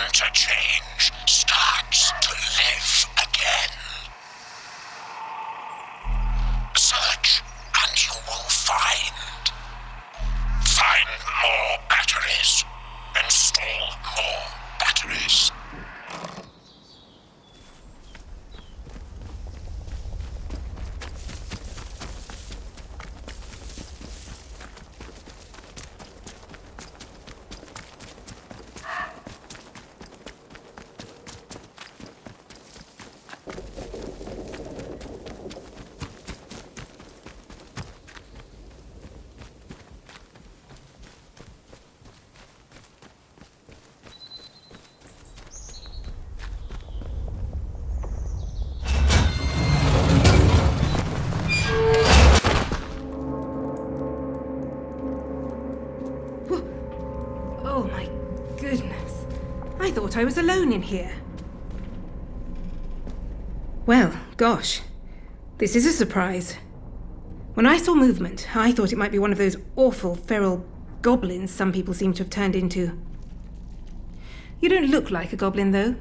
Interchange starts to live again. Search and you will find. Find more batteries. Install more batteries. Oh my goodness. I thought I was alone in here. Well, gosh. This is a surprise. When I saw movement, I thought it might be one of those awful feral goblins some people seem to have turned into. You don't look like a goblin, though.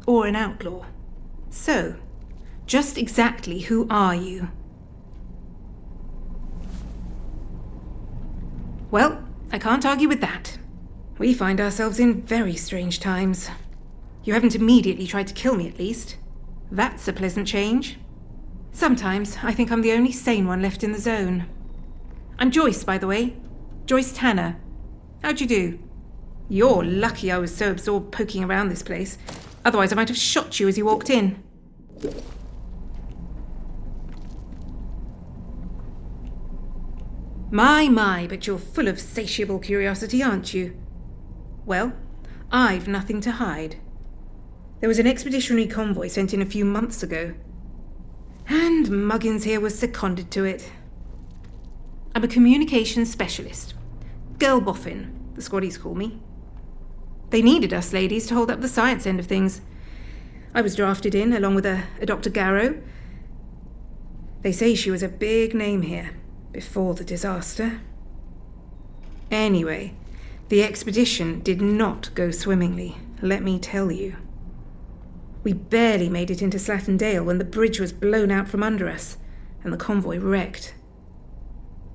Or an outlaw. So, just exactly who are you? Well, I can't argue with that. We find ourselves in very strange times. You haven't immediately tried to kill me, at least. That's a pleasant change. Sometimes I think I'm the only sane one left in the zone. I'm Joyce, by the way. Joyce Tanner. How'd you do? You're lucky I was so absorbed poking around this place. Otherwise I might have shot you as you walked in. My, but you're full of satiable curiosity, aren't you? Well, I've nothing to hide. There was an expeditionary convoy sent in a few months ago. And Muggins here was seconded to it. I'm a communications specialist. Girl boffin, the squaddies call me. They needed us ladies to hold up the science end of things. I was drafted in, along with a Dr. Garrow. They say she was a big name here, before the disaster. Anyway, the expedition did not go swimmingly, let me tell you. We barely made it into Slattendale when the bridge was blown out from under us, and the convoy wrecked.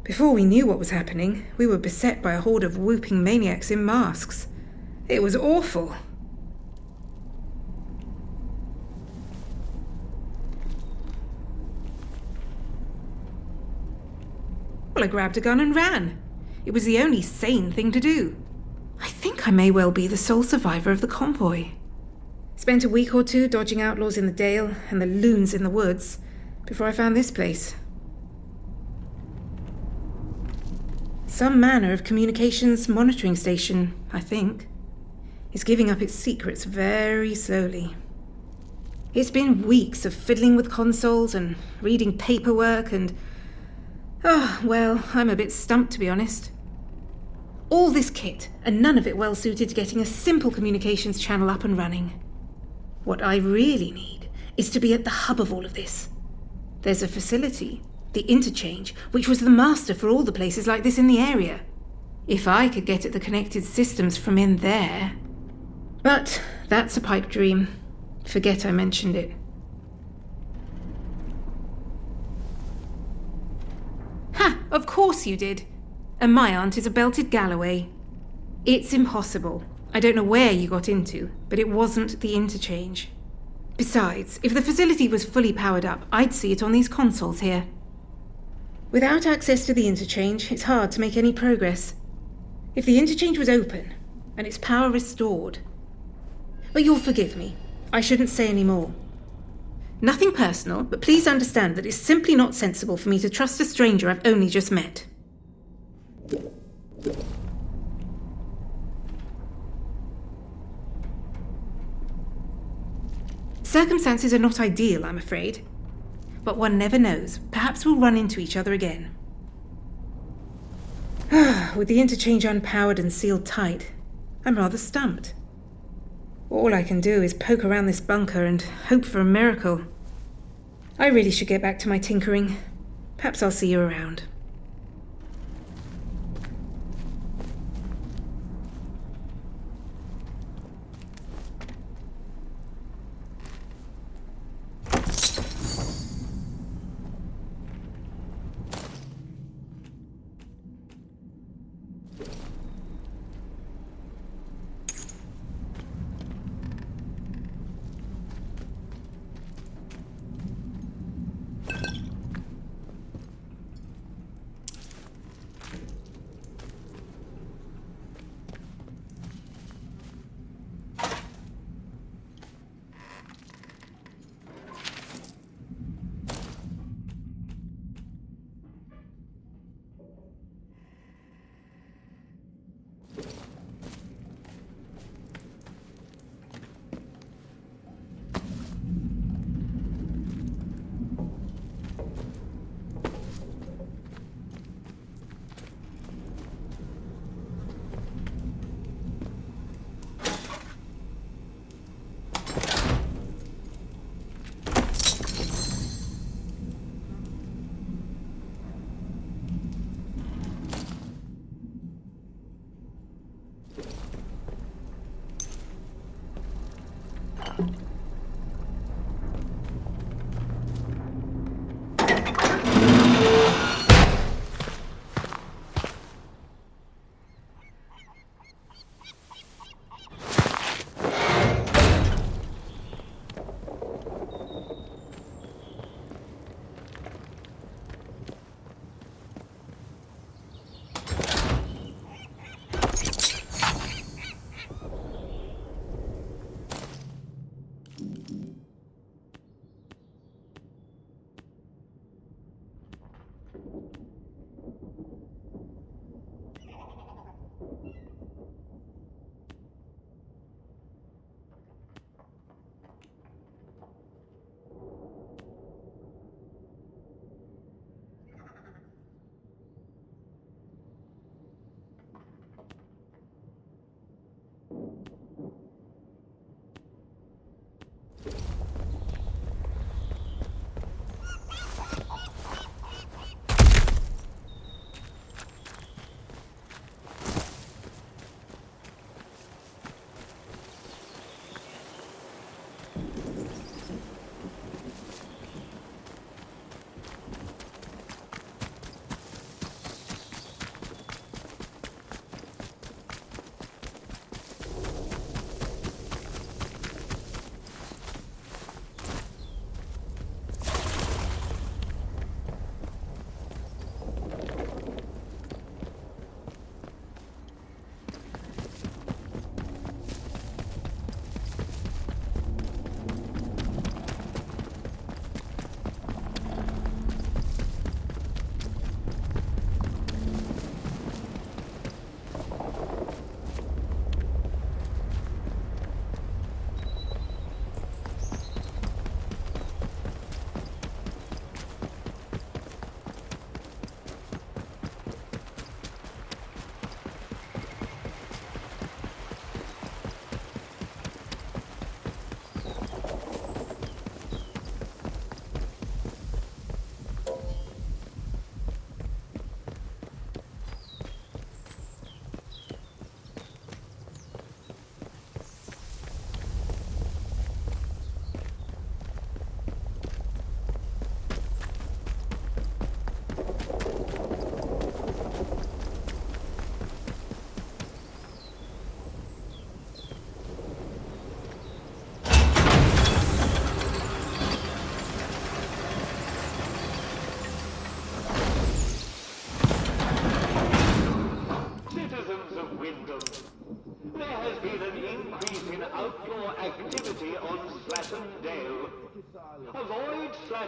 Before we knew what was happening, we were beset by a horde of whooping maniacs in masks. It was awful. Well, I grabbed a gun and ran. It was the only sane thing to do. I think I may well be the sole survivor of the convoy. Spent a week or two dodging outlaws in the Dale and the loons in the woods before I found this place. Some manner of communications monitoring station, I think. Is giving up its secrets very slowly. It's been weeks of fiddling with consoles and reading paperwork and... well, I'm a bit stumped, to be honest. All this kit, and none of it well suited to getting a simple communications channel up and running. What I really need is to be at the hub of all of this. There's a facility, the interchange, which was the master for all the places like this in the area. If I could get at the connected systems from in there... But that's a pipe dream. Forget I mentioned it. Ha! Of course you did. And my aunt is a belted Galloway. It's impossible. I don't know where you got into, but it wasn't the interchange. Besides, if the facility was fully powered up, I'd see it on these consoles here. Without access to the interchange, it's hard to make any progress. If the interchange was open, and its power restored... But you'll forgive me. I shouldn't say any more. Nothing personal, but please understand that it's simply not sensible for me to trust a stranger I've only just met. Circumstances are not ideal, I'm afraid. But one never knows. Perhaps we'll run into each other again. With the interchange unpowered and sealed tight, I'm rather stumped. All I can do is poke around this bunker and hope for a miracle. I really should get back to my tinkering. Perhaps I'll see you around.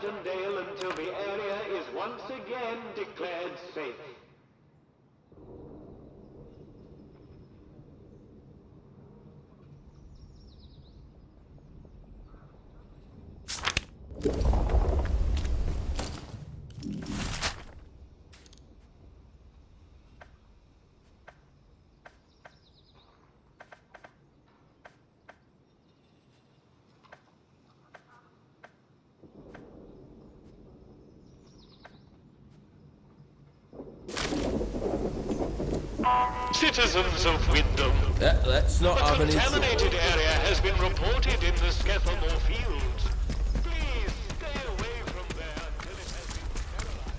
Nightingale until the area is once again declared safe. Citizens of Wyndham, Let's not a have any contaminated trouble. area has been reported in the Skethamore fields. Please stay away from there until it has been sterilized.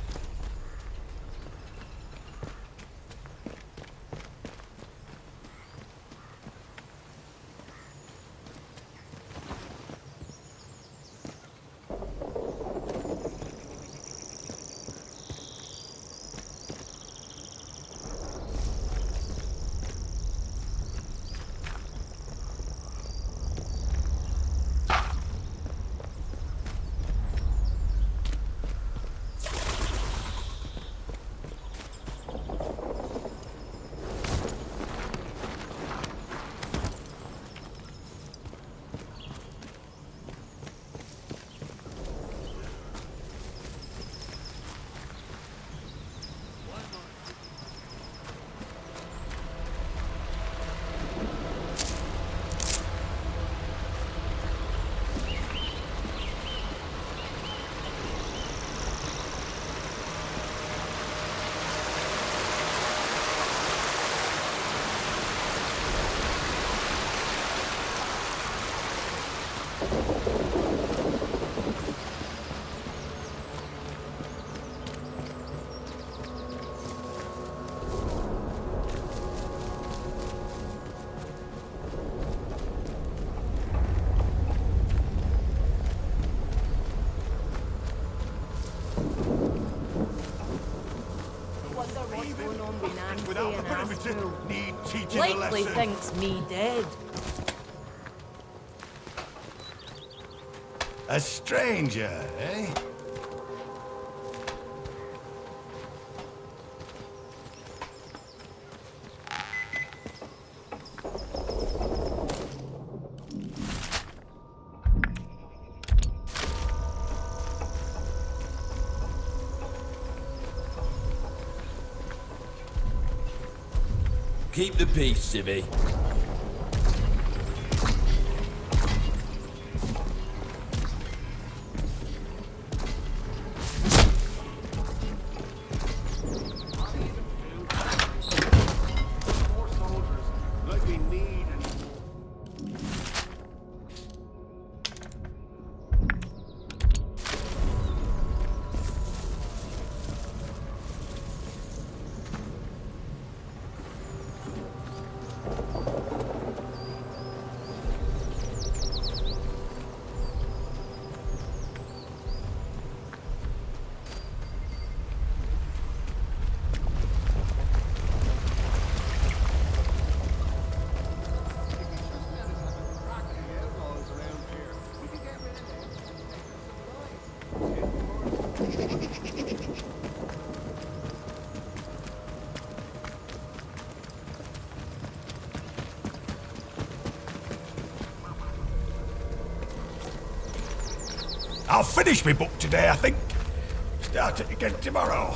Without the perimeter, need teaching a Likely lesson. thinks me dead. A stranger, eh? Keep the peace, Civvy. More soldiers, like we need anymore. I'll finish my book today, I think. Start it again tomorrow.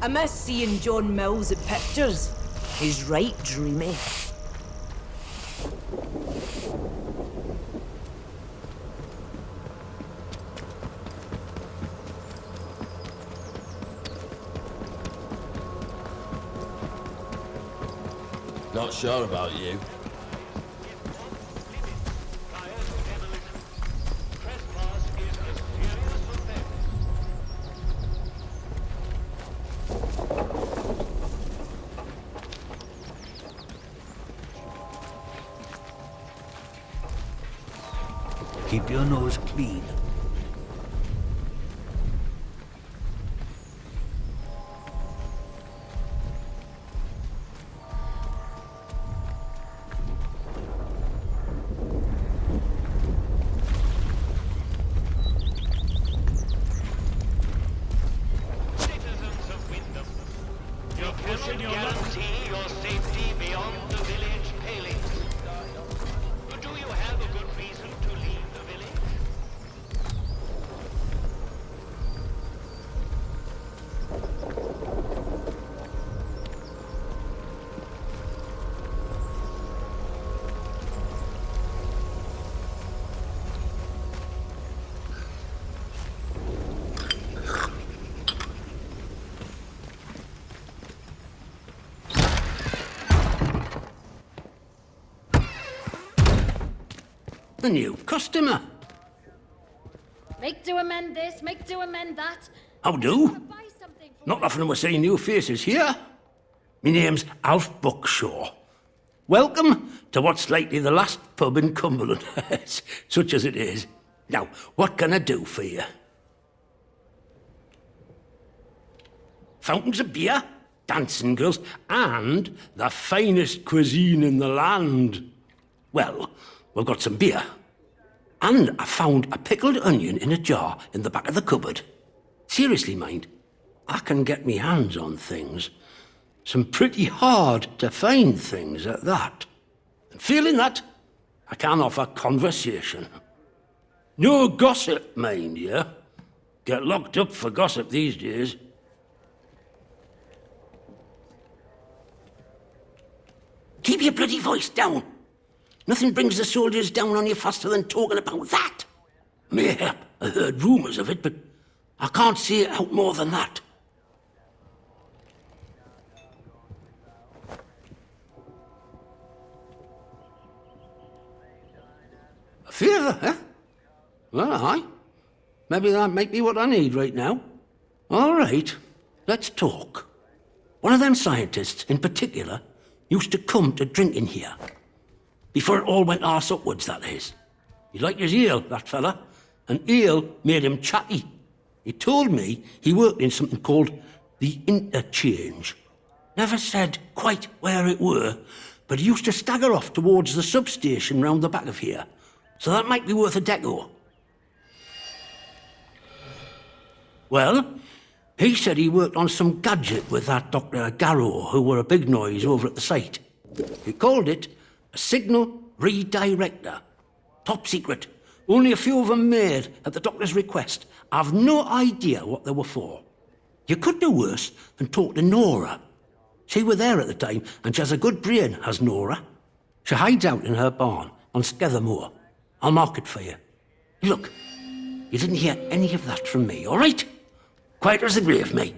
I miss seeing John Mills at pictures. He's right dreamy. Not sure about you. Trespass is a serious offense. Keep your nose clean. Citizens of Wyndham, you cannot guarantee your safety beyond the village palings. But do you have a good reason to leave the village? A new customer. Make do amend this, make do amend that. How do? Buy something for Not often we're seeing new faces here. My name's Alf Buckshaw. Welcome to what's likely the last pub in Cumberland, such as it is. Now, what can I do for you? Fountains of beer, dancing girls, and the finest cuisine in the land. Well, we've got some beer. And I found a pickled onion in a jar in the back of the cupboard. Seriously, mind, I can get me hands on things. Some pretty hard to find things at that. And feeling that, I can offer conversation. No gossip, mind you. Get locked up for gossip these days. Keep your bloody voice down. Nothing brings the soldiers down on you faster than talking about that. Mayhap I heard rumours of it, but I can't see it out more than that. A favour, eh? Well, aye. Maybe that might be what I need right now. All right, let's talk. One of them scientists, in particular, used to come to drinking here. Before it all went arse upwards, that is. He liked his ale, that fella, and ale made him chatty. He told me he worked in something called the Interchange. Never said quite where it were, but he used to stagger off towards the substation round the back of here. So that might be worth a deco. Well, he said he worked on some gadget with that Dr. Garrow, who were a big noise over at the site. He called it a signal redirector. Top secret. Only a few of them made at the doctor's request. I've no idea what they were for. You could do worse than talk to Nora. She were there at the time, and she has a good brain, has Nora. She hides out in her barn on Skethermoor. I'll mark it for you. Look, you didn't hear any of that from me, all right? Quiet as the grave, mate.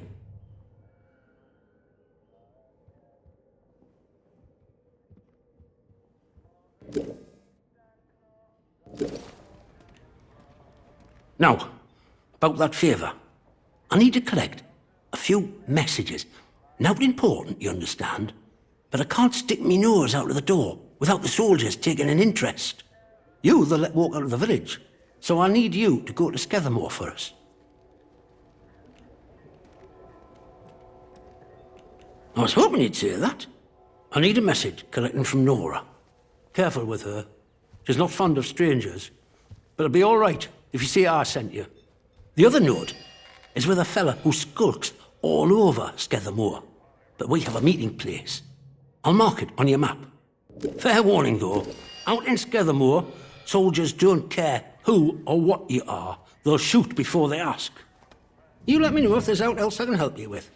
Now, about that favour. I need to collect a few messages. Not important, you understand, but I can't stick me nose out of the door without the soldiers taking an interest. You they'll let walk out of the village, so I need you to go to Skethermoor for us. I was hoping you'd say that. I need a message collecting from Nora. Careful with her. She's not fond of strangers, but it'll be all right if you say I sent you. The other note is with a fella who skulks all over Skethermoor, but we have a meeting place. I'll mark it on your map. Fair warning, though. Out in Skethermoor, soldiers don't care who or what you are. They'll shoot before they ask. You let me know if there's aught else I can help you with.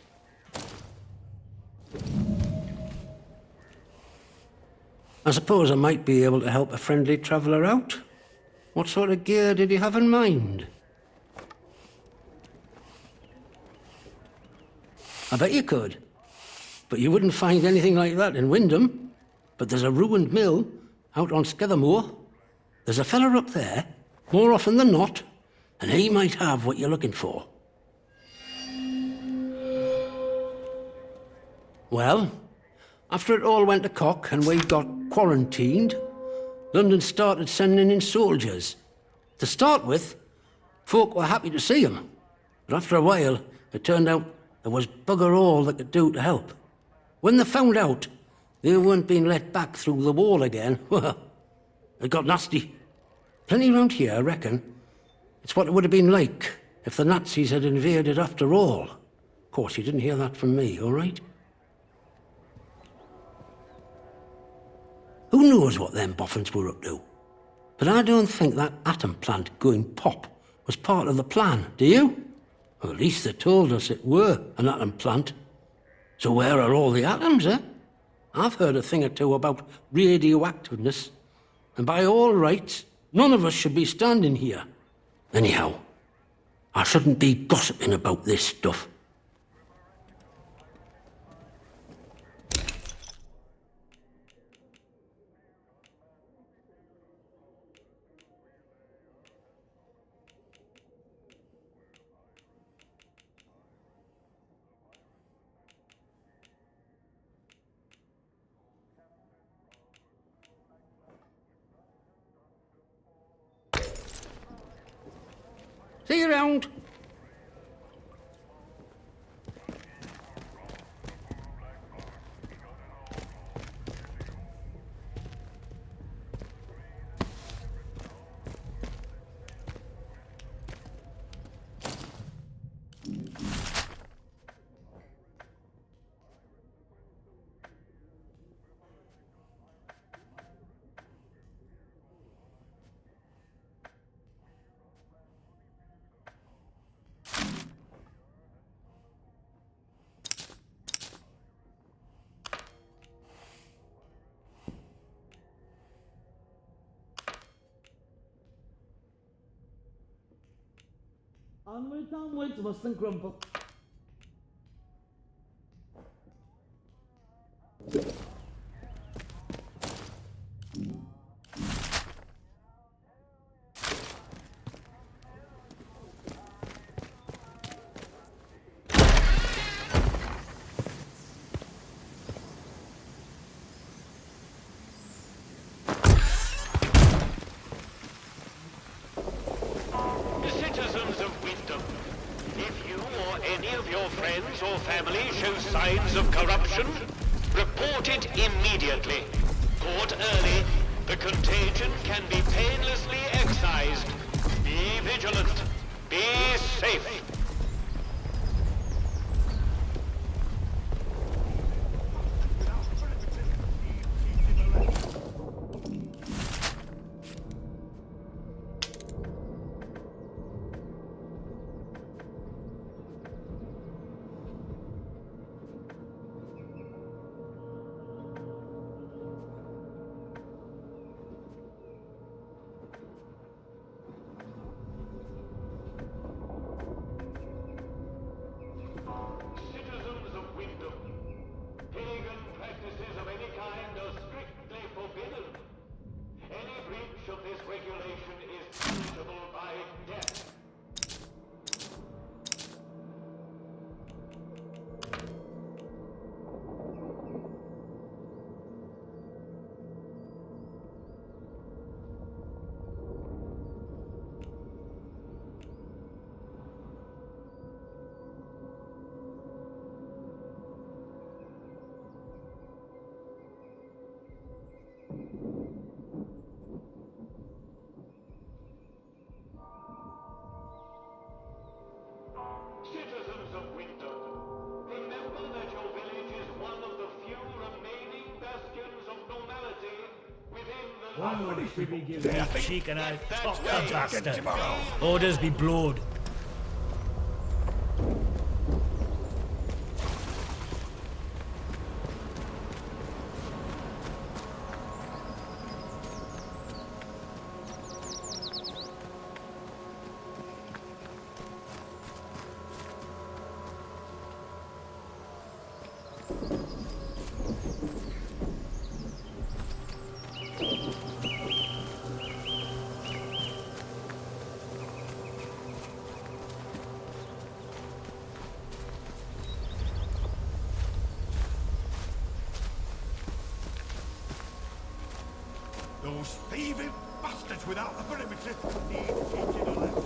I suppose I might be able to help a friendly traveller out. What sort of gear did you have in mind? I bet you could. But you wouldn't find anything like that in Wyndham. But there's a ruined mill out on Skethermore. There's a fella up there, more often than not, and he might have what you're looking for. Well, after it all went to cock and we got quarantined, London started sending in soldiers. To start with, folk were happy to see 'em. But after a while, it turned out there was bugger all they could do to help. When they found out they weren't being let back through the wall again, well, it got nasty. Plenty round here, I reckon. It's what it would have been like if the Nazis had invaded after all. Of course, you didn't hear that from me, all right? Who knows what them boffins were up to? But I don't think that atom plant going pop was part of the plan, do you? Well, at least they told us it were an atom plant. So where are all the atoms, eh? I've heard a thing or two about radioactiveness, and by all rights, none of us should be standing here. Anyhow, I shouldn't be gossiping about this stuff. See you around. Onwards, mustn't grumble. Citizens of Wisdom, if you or any of your friends or family show signs of corruption, report it immediately. Caught early, the contagion can be painlessly excised. Be vigilant. Be safe. Citizens of Wisdom, pagan practices of any kind are strictly forbidden. Any breach of this regulation is punishable by death. Citizens of Wisdom, remember that your village is one of the few remaining bastions of normality within the One would should be given Yeah, I me think- cheek and I'll That's top the right. bastard. Tomorrow. Orders be blowed. Those thieving bastards without the perimeter need teaching a lesson.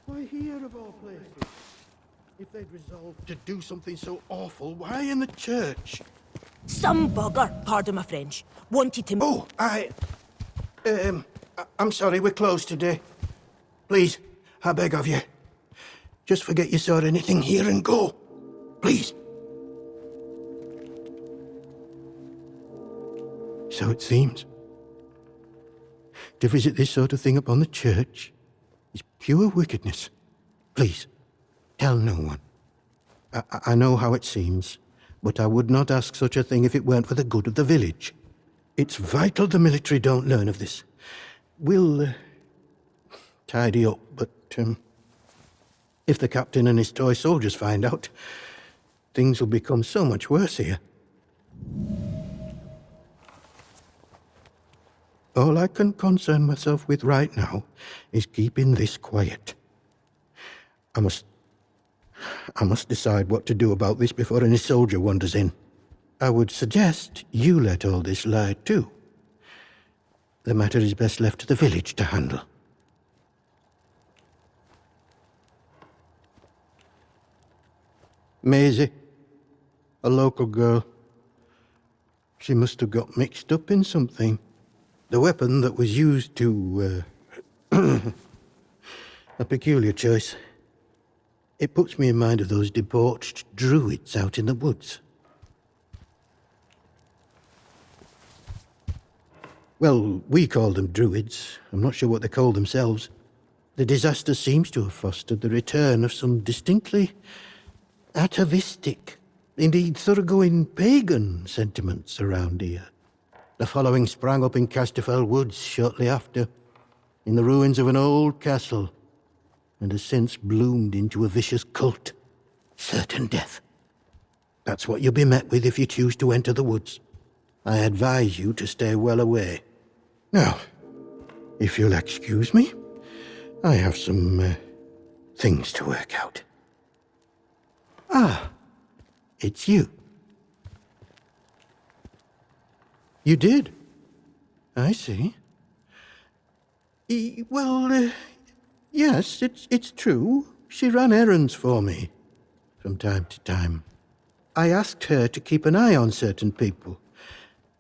Why here of all places? If they'd resolved to do something so awful, why in the church? Some bugger, pardon my French, wanted to... Oh, I'm sorry, we're closed today. Please, I beg of you. Just forget you saw anything here and go. Please. So it seems. To visit this sort of thing upon the church is pure wickedness. Please, tell no one. I know how it seems, but I would not ask such a thing if it weren't for the good of the village. It's vital the military don't learn of this. We'll tidy up, but if the captain and his toy soldiers find out, things will become so much worse here. All I can concern myself with right now is keeping this quiet. I must decide what to do about this before any soldier wanders in. I would suggest you let all this lie too. The matter is best left to the village to handle. Maisie, a local girl. She must have got mixed up in something. The weapon that was used to, a peculiar choice. It puts me in mind of those debauched druids out in the woods. Well, we call them druids. I'm not sure what they call themselves. The disaster seems to have fostered the return of some distinctly atavistic, indeed thoroughgoing pagan sentiments around here. The following sprang up in Casterfell Woods shortly after, in the ruins of an old castle, and has since bloomed into a vicious cult. Certain death. That's what you'll be met with if you choose to enter the woods. I advise you to stay well away. Now, if you'll excuse me, I have some things to work out. Ah, it's you. You did? I see. Yes, it's true. She ran errands for me from time to time. I asked her to keep an eye on certain people.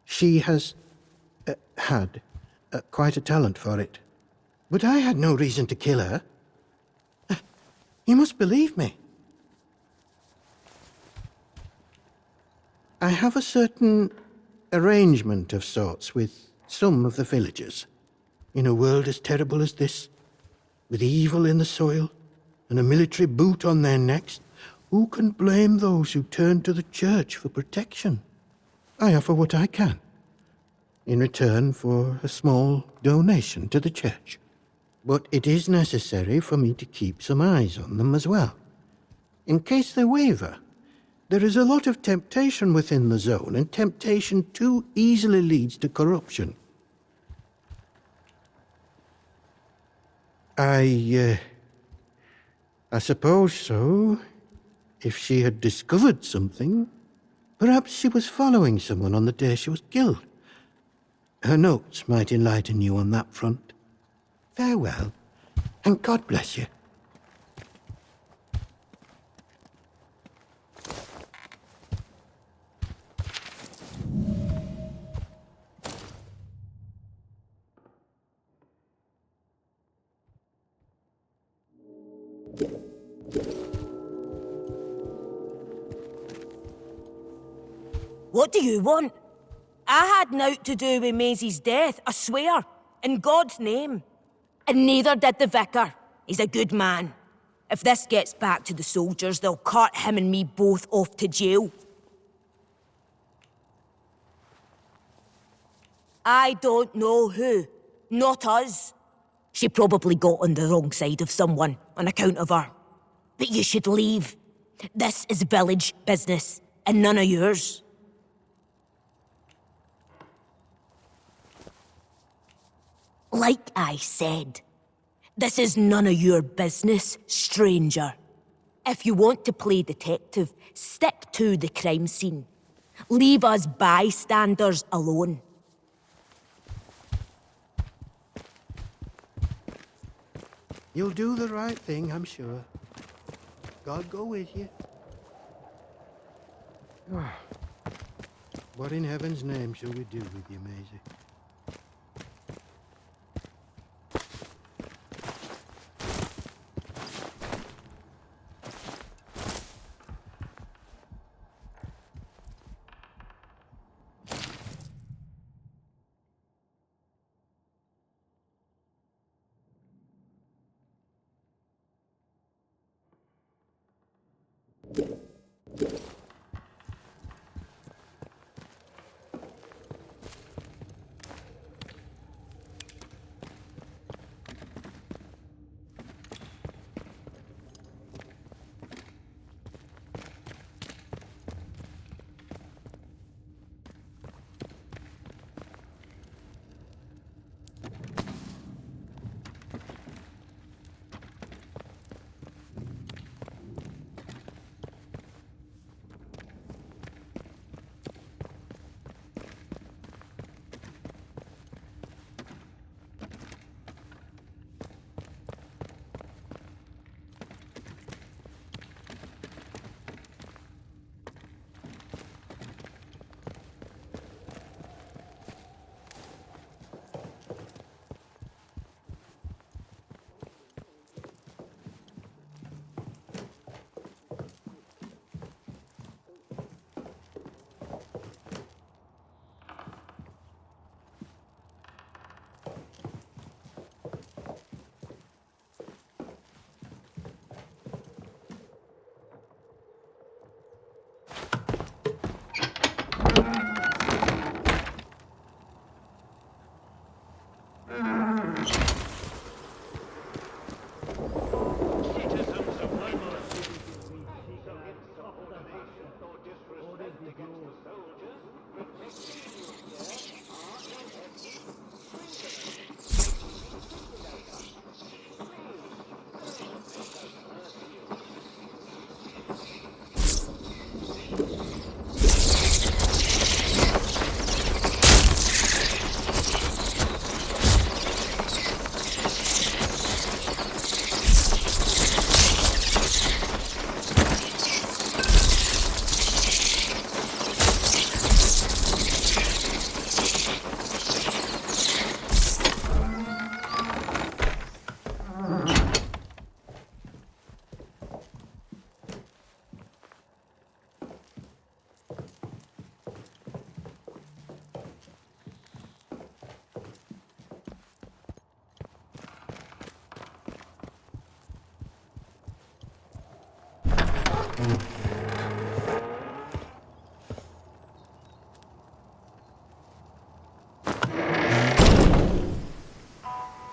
She has had quite a talent for it. But I had no reason to kill her. You must believe me. I have a certain arrangement of sorts with some of the villagers. In a world as terrible as this, with evil in the soil and a military boot on their necks, who can blame those who turn to the church for protection? I offer what I can, in return for a small donation to the church. But it is necessary for me to keep some eyes on them as well. In case they waver, there is a lot of temptation within the zone, and temptation too easily leads to corruption. I suppose so. If she had discovered something, perhaps she was following someone on the day she was killed. Her notes might enlighten you on that front. Farewell, and God bless you. What do you want? I had naught to do with Maisie's death, I swear. In God's name. And neither did the vicar. He's a good man. If this gets back to the soldiers, they'll cart him and me both off to jail. I don't know who. Not us. She probably got on the wrong side of someone on account of her. But you should leave. This is village business, and none of yours. Like I said, this is none of your business, stranger. If you want to play detective, stick to the crime scene. Leave us bystanders alone. You'll do the right thing, I'm sure. God go with you. What in heaven's name shall we do with you, Maisie?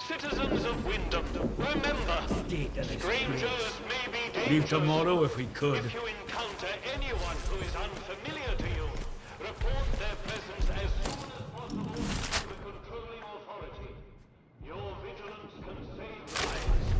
Citizens of Wyndham, remember, strangers may be dangerous. Leave tomorrow if we could. If you encounter anyone who is unfamiliar to you, report their presence as soon as possible to the controlling authority. Your vigilance can save lives.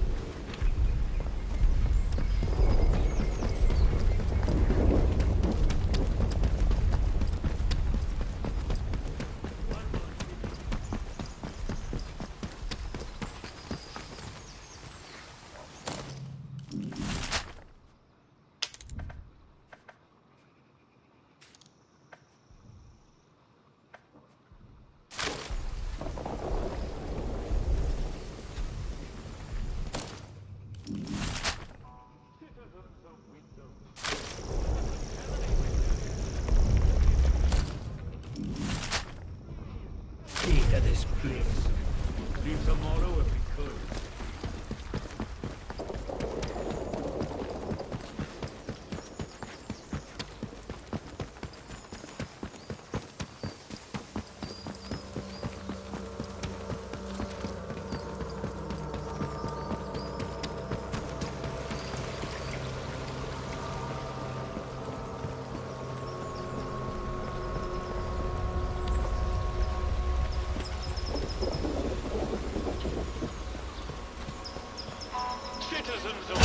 citizens of